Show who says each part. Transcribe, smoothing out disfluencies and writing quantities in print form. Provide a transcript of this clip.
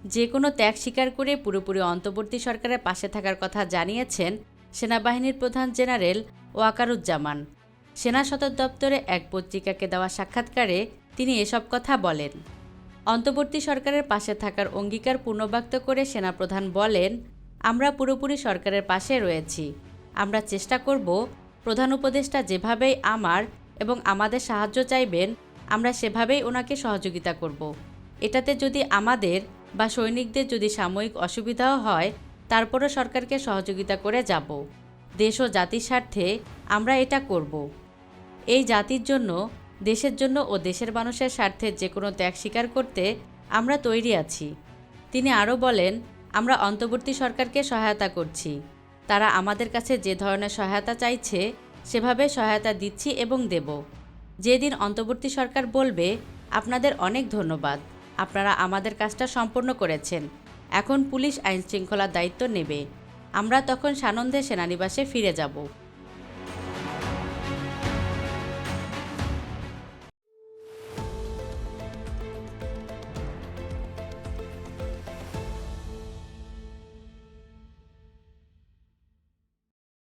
Speaker 1: যে কোনো ত্যাগ স্বীকার করে পুরোপুরি অন্তর্বর্তী সরকারের পাশে থাকার কথা জানিয়েছেন সেনাবাহিনীর প্রধান জেনারেল ওয়াকারুজ্জামান। সেনা সদর দপ্তরে এক পত্রিকাকে দেওয়া সাক্ষাৎকারে তিনি এসব কথা বলেন। অন্তর্বর্তী সরকারের পাশে থাকার অঙ্গীকার পুনর্ব্যক্ত করে সেনাপ্রধান বলেন, আমরা পুরোপুরি সরকারের পাশে রয়েছি। আমরা চেষ্টা করব প্রধান উপদেষ্টা যেভাবেই আমার এবং আমাদের সাহায্য চাইবেন আমরা সেভাবেই ওনাকে সহযোগিতা করব। এটাতে যদি আমাদের বা সৈনিকদের যদি সাময়িক অসুবিধাও হয় তারপরও সরকারকে সহযোগিতা করে যাব। দেশ ও জাতির স্বার্থে আমরা এটা করব। এই জাতির জন্য, দেশের জন্য ও দেশের মানুষের স্বার্থে যে কোনো ত্যাগ স্বীকার করতে আমরা তৈরি আছি। তিনি আরও বলেন, আমরা অন্তর্বর্তী সরকারকে সহায়তা করছি। তারা আমাদের কাছে যে ধরনের সহায়তা চাইছে সেভাবে সহায়তা দিচ্ছি এবং দেব। যেদিন অন্তর্বর্তী সরকার বলবে, আপনাদের অনেক ধন্যবাদ, আপনারা আমাদের কাজটা সম্পন্ন করেছেন, এখন পুলিশ আইনশৃঙ্খলার দায়িত্ব নেবে, আমরা তখন সানন্দে সেনানিবাসে ফিরে যাব।